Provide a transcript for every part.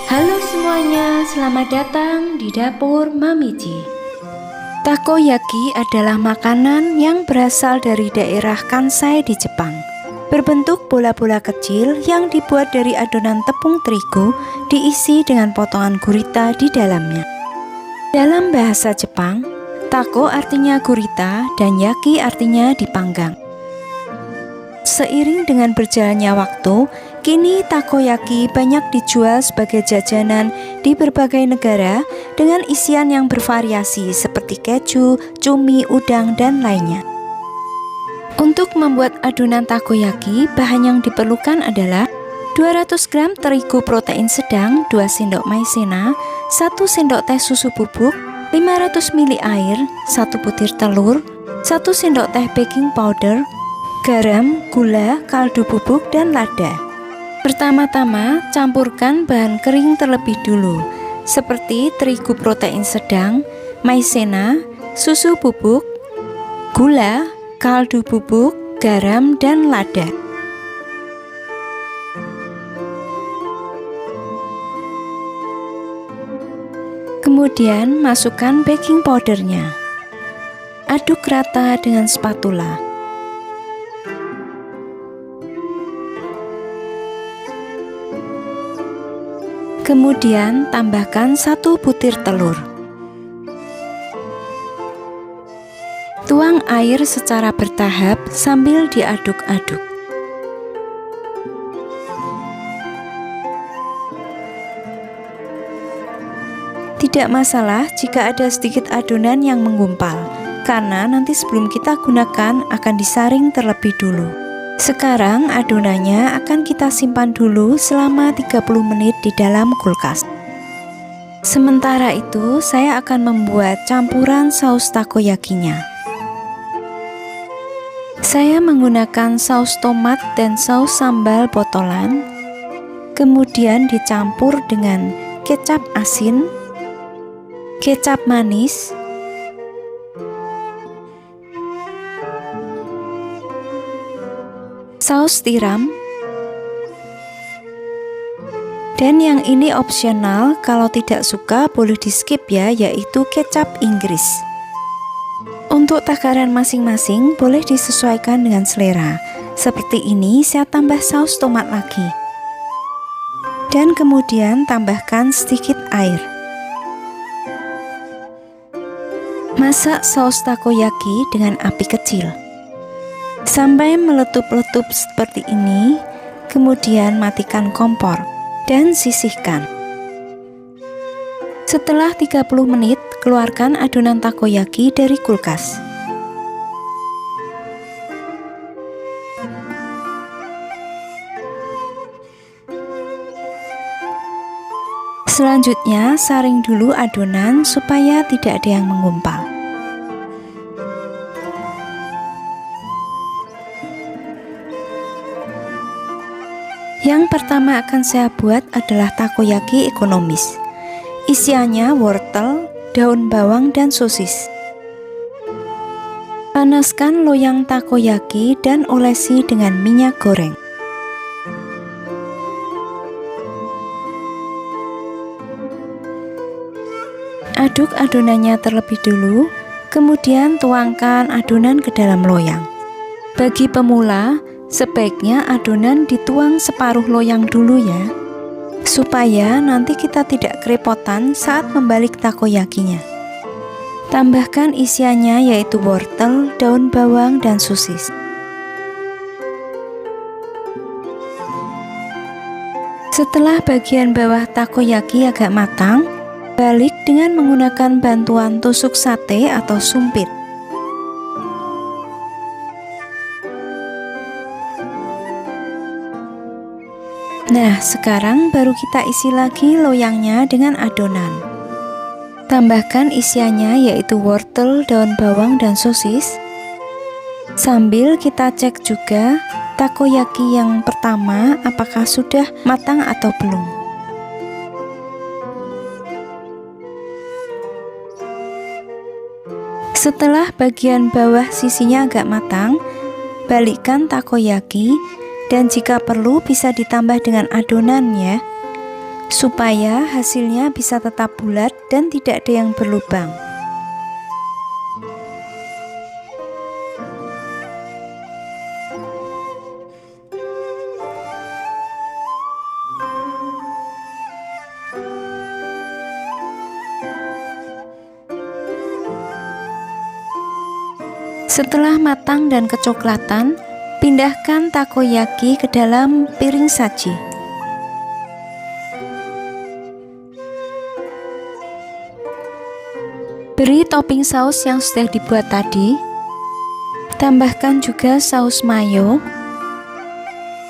Halo semuanya, selamat datang di dapur Mami Ji. Takoyaki adalah makanan yang berasal dari daerah Kansai di Jepang. Berbentuk bola-bola kecil yang dibuat dari adonan tepung terigu diisi dengan potongan gurita di dalamnya. Dalam bahasa Jepang, tako artinya gurita dan yaki artinya dipanggang. Seiring dengan berjalannya waktu, kini takoyaki banyak dijual sebagai jajanan di berbagai negara dengan isian yang bervariasi seperti keju, cumi, udang, dan lainnya. Untuk membuat adonan takoyaki, bahan yang diperlukan adalah 200 gram terigu protein sedang, 2 sendok maizena, 1 sendok teh susu bubuk, 500 ml air, 1 butir telur, 1 sendok teh baking powder, garam, gula, kaldu bubuk, dan lada. Pertama-tama, campurkan bahan kering terlebih dulu, seperti terigu protein sedang, maizena, susu bubuk, gula, kaldu bubuk, garam, dan lada. Kemudian, masukkan baking powdernya. Aduk rata dengan spatula. Kemudian tambahkan 1 butir telur. Tuang air secara bertahap sambil diaduk-aduk. Tidak masalah jika ada sedikit adonan yang menggumpal, karena nanti sebelum kita gunakan akan disaring terlebih dulu. Sekarang adonannya akan kita simpan dulu selama 30 menit di dalam kulkas. Sementara itu, saya akan membuat campuran saus takoyakinya. Saya menggunakan saus tomat dan saus sambal botolan, kemudian dicampur dengan kecap asin, kecap manis, saus tiram, dan yang ini opsional, kalau tidak suka boleh di skip ya, yaitu kecap Inggris. Untuk takaran masing-masing boleh disesuaikan dengan selera. Seperti ini saya tambah saus tomat lagi, dan kemudian tambahkan sedikit air. Masak saus takoyaki dengan api kecil sampai meletup-letup seperti ini, kemudian matikan kompor dan sisihkan. Setelah 30 menit, keluarkan adonan takoyaki dari kulkas. Selanjutnya, saring dulu adonan supaya tidak ada yang menggumpal. Yang pertama akan saya buat adalah takoyaki ekonomis. Isiannya wortel, daun bawang, dan sosis. Panaskan loyang takoyaki dan olesi dengan minyak goreng. Aduk adonannya terlebih dulu, kemudian tuangkan adonan ke dalam loyang. Bagi pemula, sebaiknya adonan dituang separuh loyang dulu ya, supaya nanti kita tidak kerepotan saat membalik takoyakinya. Tambahkan isiannya yaitu wortel, daun bawang, dan sosis. Setelah bagian bawah takoyaki agak matang, balik dengan menggunakan bantuan tusuk sate atau sumpit. Nah, sekarang baru kita isi lagi loyangnya dengan adonan. Tambahkan isiannya yaitu wortel, daun bawang, dan sosis. Sambil kita cek juga takoyaki yang pertama apakah sudah matang atau belum. Setelah bagian bawah sisinya agak matang, balikkan takoyaki. Dan jika perlu bisa ditambah dengan adonan ya. supaya hasilnya bisa tetap bulat dan tidak ada yang berlubang. Setelah matang dan kecoklatan, pindahkan takoyaki ke dalam piring saji. Beri topping saus yang sudah dibuat tadi. Tambahkan juga saus mayo.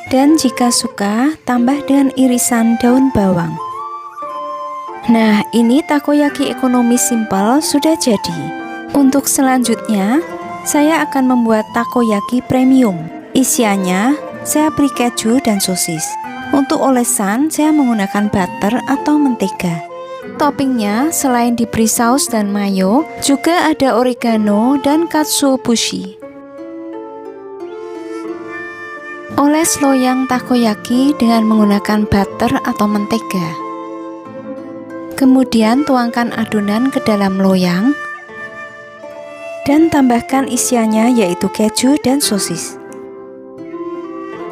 Dan jika suka, tambah dengan irisan daun bawang. Nah, ini takoyaki ekonomis simpel sudah jadi. Untuk selanjutnya, saya akan membuat takoyaki premium. Isiannya, saya beri keju dan sosis. Untuk olesan, saya menggunakan butter atau mentega. Toppingnya, selain diberi saus dan mayo, juga ada oregano dan katsuobushi. Oles loyang takoyaki dengan menggunakan butter atau mentega. Kemudian tuangkan adonan ke dalam loyang dan tambahkan isiannya yaitu keju dan sosis.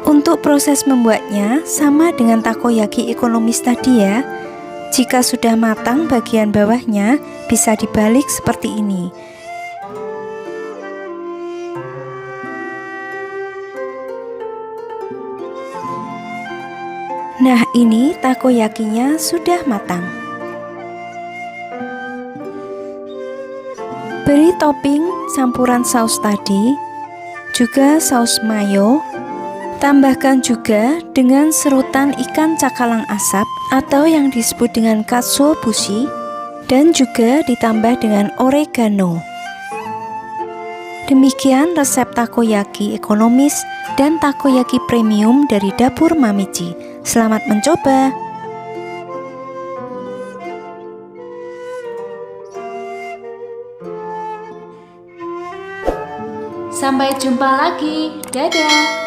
Untuk proses membuatnya sama dengan takoyaki ekonomis tadi ya. Jika sudah matang bagian bawahnya bisa dibalik seperti ini. Nah, ini takoyakinya sudah matang. Beri topping campuran saus tadi, juga saus mayo. Tambahkan juga dengan serutan ikan cakalang asap atau yang disebut dengan katsuobushi, dan juga ditambah dengan oregano. Demikian resep takoyaki ekonomis dan takoyaki premium dari dapur Mamichi. Selamat mencoba! Sampai jumpa lagi, dadah!